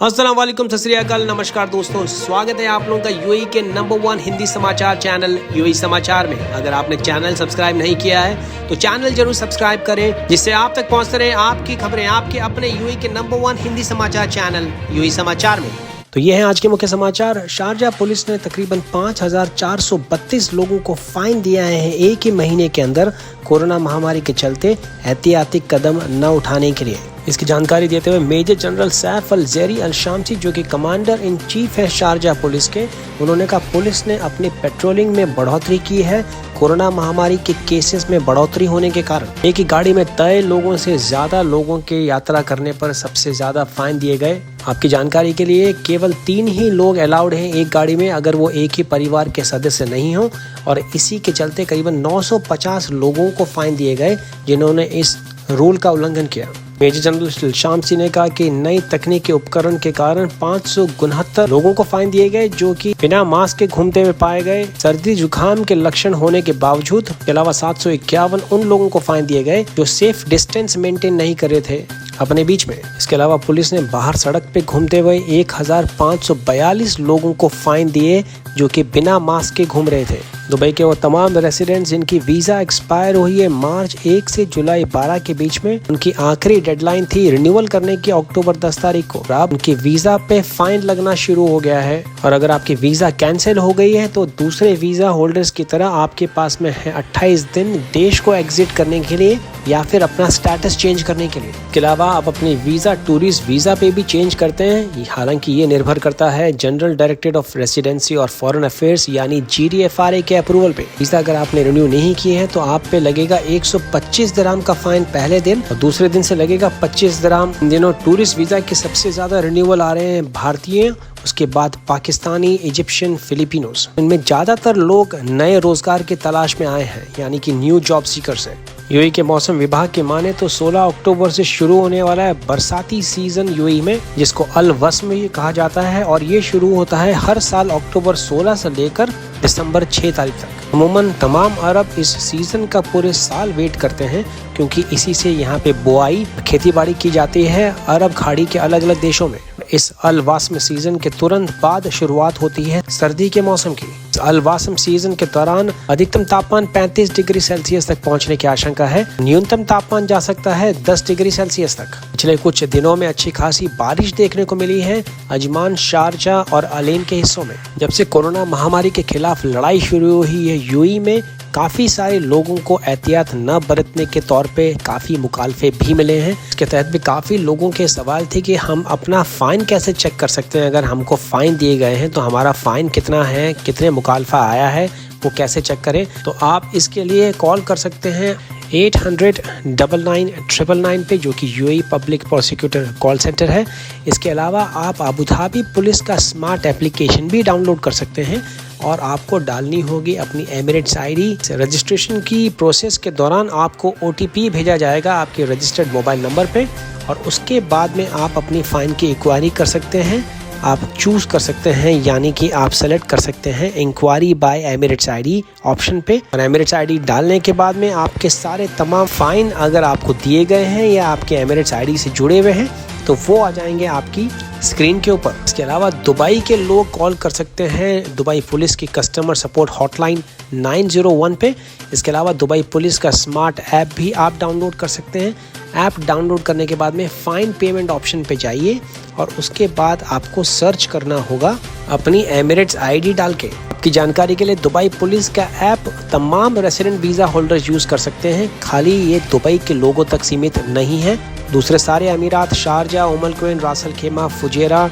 अस्सलाम वालेकुम, सत श्री अकाल, नमस्कार दोस्तों, स्वागत है आप लोगों का यूएई के नंबर 1 हिंदी समाचार चैनल यूएई समाचार में। अगर आपने चैनल सब्सक्राइब नहीं किया है तो चैनल जरूर सब्सक्राइब करें, जिससे आप तक पहुंचते रहे आपकी खबरें आपके अपने यूएई के नंबर 1 हिंदी समाचार चैनल यूएई समाचार में। तो ये हैं आज के मुख्य समाचार। शारजाह पुलिस ने तकरीबन 5432 लोगों को फाइन दिया है एक ही महीने के अंदर कोरोना महामारी के चलते एहतियाती कदम न उठाने के लिए। इसकी जानकारी देते हुए मेजर जनरल सैफ अल ज़ेरी अल शामसी, जो कि कमांडर इन चीफ है शारजाह पुलिस के, उन्होंने कहा पुलिस ने अपनी पेट्रोलिंग में बढ़ोतरी की है। कोरोना महामारी के केसेस में बढ़ोतरी होने के कारण एक ही गाड़ी में तय लोगों से ज्यादा लोगों के यात्रा करने पर सबसे ज्यादा फाइन दिए गए। आपकी जानकारी के लिए केवल 3 ही लोग अलाउड हैं एक गाड़ी में, अगर वो एक ही परिवार के सदस्य नहीं हो, और इसी के चलते करीब69 950 लोगों को फाइन दिए गए जिन्होंने इस रूल का उल्लंघन किया। मेजर जनरल शामसी ने कहा कि नई तकनीकी उपकरण के कारण 569 लोगों को फाइन दिए गए जो कि बिना मास्क के घूमते हुए पाए गए, सर्दी जुकाम के लक्षण होने के बावजूद। के अलावा 751 उन लोगों को फाइन दिए गए जो सेफ डिस्टेंस मेंटेन नहीं कर रहे थे अपने बीच में। इसके अलावा पुलिस ने बाहर सड़क पे घूमते हुए 1542 लोगों को फाइन दिए जो कि बिना मास्क के घूम रहे थे। दुबई के वो तमाम रेसिडेंट्स जिनकी वीजा एक्सपायर हुई है मार्च 1 से जुलाई 12 के बीच में, उनकी आखिरी डेडलाइन थी रिन्यूअल करने की अक्टूबर 10 तारीख को। अब उनकी वीजा पे फाइन लगना शुरू हो गया है, और अगर आपकी वीजा कैंसिल हो गई है तो दूसरे वीजा होल्डर्स की तरह आपके पास में है 28 दिन देश को एग्जिट करने के लिए या फिर अपना स्टेटस चेंज करने के लिए। इसके अलावा आप अपनी वीजा टूरिस्ट वीजा पे भी चेंज करते हैं, हालांकि ये निर्भर करता है जनरल डायरेक्टरेट ऑफ रेसिडेंसी और फॉरेन अफेयर्स यानी GDFRA के अप्रूवल पे। वीजा अगर आपने रिन्यू नहीं किए हैं तो आप पे लगेगा 125 दिरहम का फाइन पहले दिन, और दूसरे दिन से लगेगा 25 दिरहम। इन दिनों टूरिस्ट वीजा के सबसे ज्यादा रिन्यूअल आ रहे हैं भारतीय, उसके बाद पाकिस्तानी, इजिप्शियन, फिलिपिनोस। इनमें ज्यादातर लोग नए रोजगार की तलाश में आए हैं, यानी कि न्यू जॉब सीकर्स हैं। यूएई के मौसम विभाग के माने तो 16 अक्टूबर से शुरू होने वाला है बरसाती सीजन यूएई में, जिसको अल वस्म कहा जाता है, और ये शुरू होता है हर साल अक्टूबर 16 से लेकर दिसंबर 6 तारीख तक। अमूमन तमाम अरब इस सीजन का पूरे साल वेट करते हैं, क्योंकि इसी से यहाँ पे बुआई खेती बाड़ी की जाती है अरब खाड़ी के अलग अलग देशों में। इस अल वास्म सीजन के तुरंत बाद शुरुआत होती है सर्दी के मौसम की। अल वास्म सीजन के दौरान अधिकतम तापमान 35 डिग्री सेल्सियस तक पहुंचने की आशंका है। न्यूनतम तापमान जा सकता है 10 डिग्री सेल्सियस तक। पिछले कुछ दिनों में अच्छी खासी बारिश देखने को मिली है अजमान, शारजाह और अलेन के हिस्सों में। जब से कोरोना महामारी के खिलाफ लड़ाई शुरू हुई है यूएई में, काफी सारे लोगों को एहतियात न बरतने के तौर पे काफी मुखालफे भी मिले हैं। इसके तहत भी काफी लोगों के सवाल थे कि हम अपना फाइन कैसे चेक कर सकते हैं, अगर हमको फाइन दिए गए हैं तो हमारा फाइन कितना है, कितने मुखालफा आया है, वो कैसे चेक करें। तो आप इसके लिए कॉल कर सकते हैं 800-99-999 पे, जो कि UAE public prosecutor call centre है। इसके अलावा आप अबू धाबी पुलिस का स्मार्ट एप्लीकेशन भी डाउनलोड कर सकते हैं, और आपको डालनी होगी अपनी एमिरेट्स आईडी। रजिस्ट्रेशन की प्रोसेस के दौरान आपको OTP भेजा जाएगा आपके रजिस्टर्ड मोबाइल नंबर पे, और उसके बाद में आप अपनी फाइन की इंक्वायरी कर सकते हैं। आप चूज कर सकते हैं, यानी कि आप सेलेक्ट कर सकते हैं inquiry by Emirates ID option पे, और एमिरेट्स आईडी डालने के बाद में आपके सारे तमाम फाइन अगर आपको दिए गए हैं या आपके एमिरेट्स आईडी से जुड़े हुए हैं तो वो आ जाएंगे आपकी स्क्रीन के ऊपर। इसके अलावा दुबई के लोग कॉल कर सकते हैं दुबई पुलिस की कस्टमर सपोर्ट हॉटलाइन 901 पे। इसके अलावा दुबई पुलिस का स्मार्ट ऐप भी आप डाउनलोड कर सकते हैं। ऐप डाउनलोड करने के बाद में फाइन पेमेंट ऑप्शन पे जाइए, और उसके बाद आपको सर्च करना होगा अपनी एमिरेट्स आईडी डाल के। आपकी जानकारी के लिए दुबई पुलिस का ऐप तमाम रेसिडेंट वीजा होल्डर्स यूज कर सकते हैं, खाली ये दुबई के लोगों तक सीमित नहीं है। दूसरे सारे अमीरात, शारजाह, उम अल क्वैन, रास अल खैमा, फुजेरा,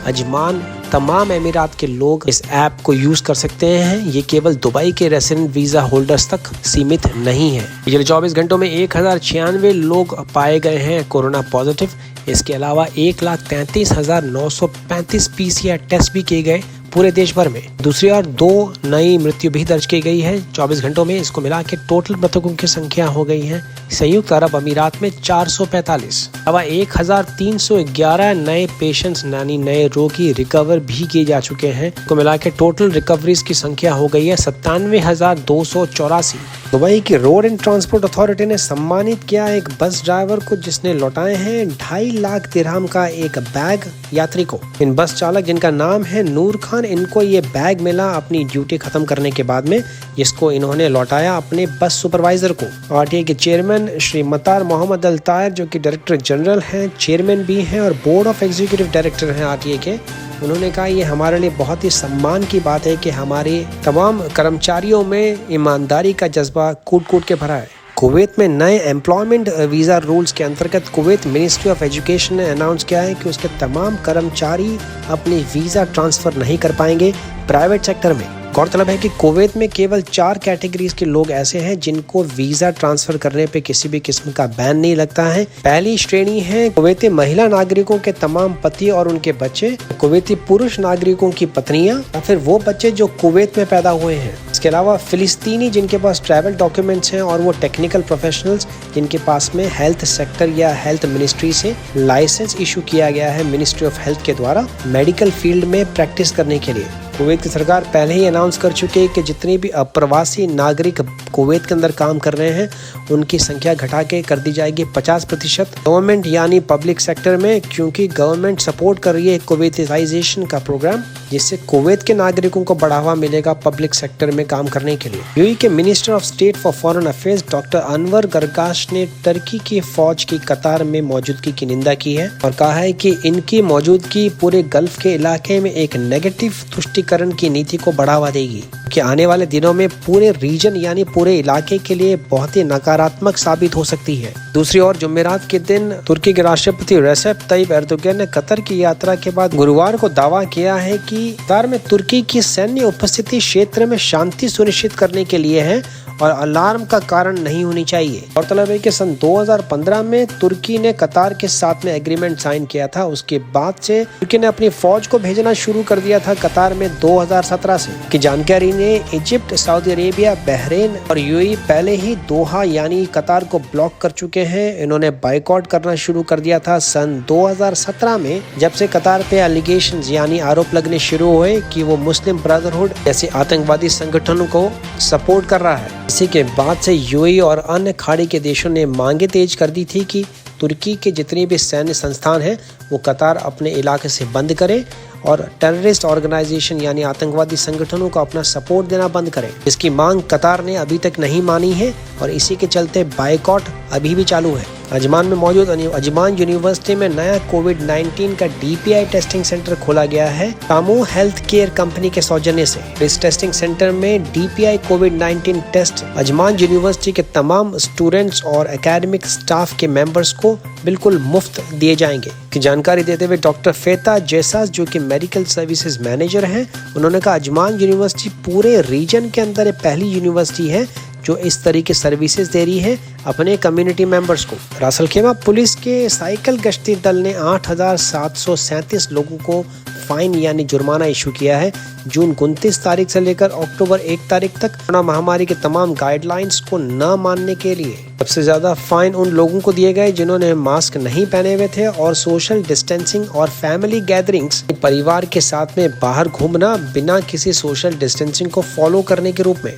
अजमान, तमाम अमीरात के लोग इस ऐप को यूज कर सकते हैं। ये केवल दुबई के रेसिडेंट वीजा होल्डर्स तक सीमित नहीं है। पिछले 24 घंटों में 1096 लोग पाए गए हैं कोरोना पॉजिटिव। इसके अलावा 1,33,935 PCR टेस्ट भी किए गए पूरे देश भर में। दूसरी ओर 2 नई मृत्यु भी दर्ज की गई है 24 घंटों में। इसको मिला के टोटल मृतकों की संख्या हो गई है संयुक्त अरब अमीरात में 445। अब 1311 नए पेशेंट्स यानी नए रोगी रिकवर भी किए जा चुके हैं। को मिला के टोटल रिकवरीज की संख्या हो गई है 97,284। दुबई की रोड एंड ट्रांसपोर्ट अथॉरिटी ने सम्मानित किया एक बस ड्राइवर को जिसने लौटाए हैं 2.5 लाख दिरहम का एक बैग यात्री को। इन बस चालक जिनका नाम है नूर खान, इनको ये बैग मिला अपनी ड्यूटी खत्म करने के बाद में, जिसको इन्होंने लौटाया अपने बस सुपरवाइजर को। आरटीए के चेयरमैन श्री मतार मोहम्मद अल तायर, जो कि डायरेक्टर जनरल हैं, चेयरमैन भी हैं और बोर्ड ऑफ एग्जीक्यूटिव डायरेक्टर हैं आरटीए के, उन्होंने कहा ये हमारे लिए बहुत ही सम्मान की बात है कि हमारे तमाम कर्मचारियों में ईमानदारी का जज्बा कूट कूट के भरा है। कुवैत में नए एम्प्लॉयमेंट वीज़ा रूल्स के अंतर्गत कुवैत मिनिस्ट्री ऑफ एजुकेशन ने अनाउंस किया है कि उसके तमाम कर्मचारी अपनी वीज़ा ट्रांसफ़र नहीं कर पाएंगे प्राइवेट सेक्टर में। गौरतलब है कि कुवैत में केवल 4 कैटेगरीज के लोग ऐसे हैं जिनको वीजा ट्रांसफर करने पे किसी भी किस्म का बैन नहीं लगता है। पहली श्रेणी है कुवैती महिला नागरिकों के तमाम पति और उनके बच्चे, कुवैती पुरुष नागरिकों की पत्नियां या फिर वो बच्चे जो कुवैत में पैदा हुए हैं। इसके अलावा फिलिस्तीनी जिनके पास ट्रैवल डॉक्यूमेंट्स हैं और वो टेक्निकल प्रोफेशनल्स जिनके पास में हेल्थ सेक्टर या हेल्थ मिनिस्ट्री से लाइसेंस इशू किया गया है मिनिस्ट्री ऑफ हेल्थ के द्वारा मेडिकल फील्ड में प्रैक्टिस करने के लिए। कुवैत की सरकार पहले ही अनाउंस कर चुकी है कि जितने भी अप्रवासी नागरिक कुवैत के अंदर काम कर रहे हैं उनकी संख्या घटा के कर दी जाएगी 50%। गवर्नमेंट यानी पब्लिक सेक्टर में, क्योंकि गवर्नमेंट सपोर्ट कर रही है कुवैतीजाइजेशन का प्रोग्राम, जिससे कुवैत के नागरिकों को बढ़ावा मिलेगा पब्लिक सेक्टर में काम करने के लिए। यूएई के minister of state for foreign affairs doctor Anwar Gargash ने तुर्की की फौज की कतार में मौजूदगी की निंदा की है और कहा है कि इनकी मौजूदगी पूरे गल्फ के इलाके में एक नेगेटिव तुष्टिकरण की नीति को बढ़ावा देगी कि आने वाले दिनों में पूरे रीजन यानी पूरे इलाके के लिए बहुत ही नकारात्मक साबित हो सकती है। दूसरी ओर जुमेरात के दिन तुर्की के राष्ट्रपति रेसेप तैयब एर्दोगन ने कतर की यात्रा के बाद गुरुवार को दावा किया है कि कतार में तुर्की की सैन्य उपस्थिति क्षेत्र में शांति सुनिश्चित करने के लिए है और अलार्म का कारण नहीं होनी चाहिए। गौरतलब है कि सन 2015 में तुर्की ने कतार के साथ में एग्रीमेंट साइन किया था। उसके बाद से तुर्की ने अपनी फौज को भेजना शुरू कर दिया था कतार में 2017 से। की जानकारी ने इजिप्ट, सऊदी अरेबिया, बहरीन और यूएई पहले ही दोहा यानी कतार को ब्लॉक कर चुके हैं। इन्होंने बाइकआउट करना शुरू कर दिया था सन 2017 में, जब से कतार पे एलिगेशन यानी आरोप लगने शुरू हुए कि वो मुस्लिम ब्रदरहुड जैसे आतंकवादी संगठनों को सपोर्ट कर रहा है। इसी के बाद से यूएई और अन्य खाड़ी के देशों ने मांगे तेज कर दी थी कि तुर्की के जितने भी सैन्य संस्थान हैं वो कतार अपने इलाके से बंद करे और टेररिस्ट ऑर्गेनाइजेशन यानी आतंकवादी संगठनों को अपना सपोर्ट देना बंद करें। इसकी मांग कतार ने अभी तक नहीं मानी है और इसी के चलते बाइकआउट अभी भी चालू है। अजमान में मौजूद अजमान यूनिवर्सिटी में नया कोविड-19 का डीपीआई टेस्टिंग सेंटर खोला गया है तामू हेल्थ केयर कंपनी के सौजन्य से। इस टेस्टिंग सेंटर में डीपीआई कोविड-19 टेस्ट अजमान यूनिवर्सिटी के तमाम स्टूडेंट्स और एकेडमिक स्टाफ के मेंबर्स को बिल्कुल मुफ्त दिए जाएंगे। की जानकारी देते हुए डॉक्टर फेता जैसास, जो कि मेडिकल सर्विसेज मैनेजर हैं, उन्होंने कहा अजमान यूनिवर्सिटी पूरे रीजन के अंदर पहली यूनिवर्सिटी है जो इस तरह की सर्विसेज दे रही है अपने कम्युनिटी मेंबर्स को। रासल खेमा पुलिस के साइकिल गश्ती दल ने 8,737 लोगों को फाइन यानी जुर्माना इशू किया है जून 29 तारीख से लेकर अक्टूबर 1 तारीख तक कोरोना महामारी के तमाम गाइडलाइंस को न मानने के लिए। सबसे ज्यादा फाइन उन लोगों को दिए गए जिन्होंने मास्क नहीं पहने हुए थे और सोशल डिस्टेंसिंग और फैमिली गैदरिंग्स, परिवार के साथ में बाहर घूमना बिना किसी सोशल डिस्टेंसिंग को फॉलो करने के रूप में।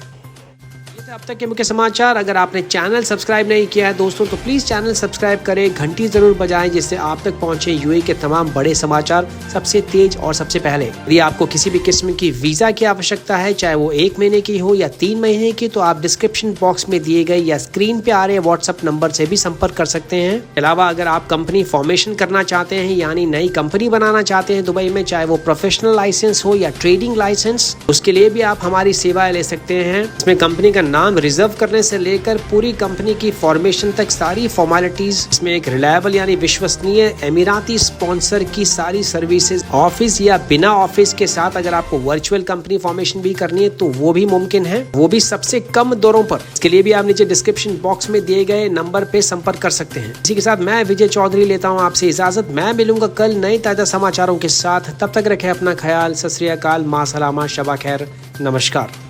अब तक के मुख्य समाचार। अगर आपने चैनल सब्सक्राइब नहीं किया है दोस्तों तो प्लीज चैनल सब्सक्राइब करें, घंटी जरूर बजाएं जिससे आप तक पहुंचे यूएई के तमाम बड़े समाचार सबसे तेज और सबसे पहले। यदि आपको किसी भी किस्म की वीजा की आवश्यकता है, चाहे वो 1 महीने की हो या 3 महीने की, तो आप डिस्क्रिप्शन बॉक्स में दिए गए या स्क्रीन पे आ रहे व्हाट्सएप नंबर से भी संपर्क कर सकते हैं। अलावा अगर आप कंपनी फॉर्मेशन करना चाहते हैं यानी नई कंपनी बनाना चाहते हैं दुबई में, चाहे वो प्रोफेशनल लाइसेंस हो या ट्रेडिंग लाइसेंस, उसके लिए भी आप हमारी सेवाएं ले सकते हैं। इसमें कंपनी का नाम रिजर्व करने से लेकर पूरी कंपनी की फॉर्मेशन तक सारी फॉर्मेलिटीज, इसमें एक रिलायबल यानी विश्वसनीय एमिराती स्पॉन्सर की सारी सर्विसेज, ऑफिस या बिना ऑफिस के साथ अगर आपको वर्चुअल कंपनी फॉर्मेशन भी करनी है तो वो भी मुमकिन है, वो भी सबसे कम दरों पर। इसके लिए भी आप नीचे डिस्क्रिप्शन बॉक्स में दिए गए नंबर पे संपर्क कर सकते हैं। इसी के साथ मैं विजय चौधरी लेता हूँ आपसे इजाजत। मैं मिलूंगा कल नए ताजा समाचारों के साथ। तब तक रखें अपना ख्याल। सत श्री अकाल, मां सलामा, शबा खैर, नमस्कार।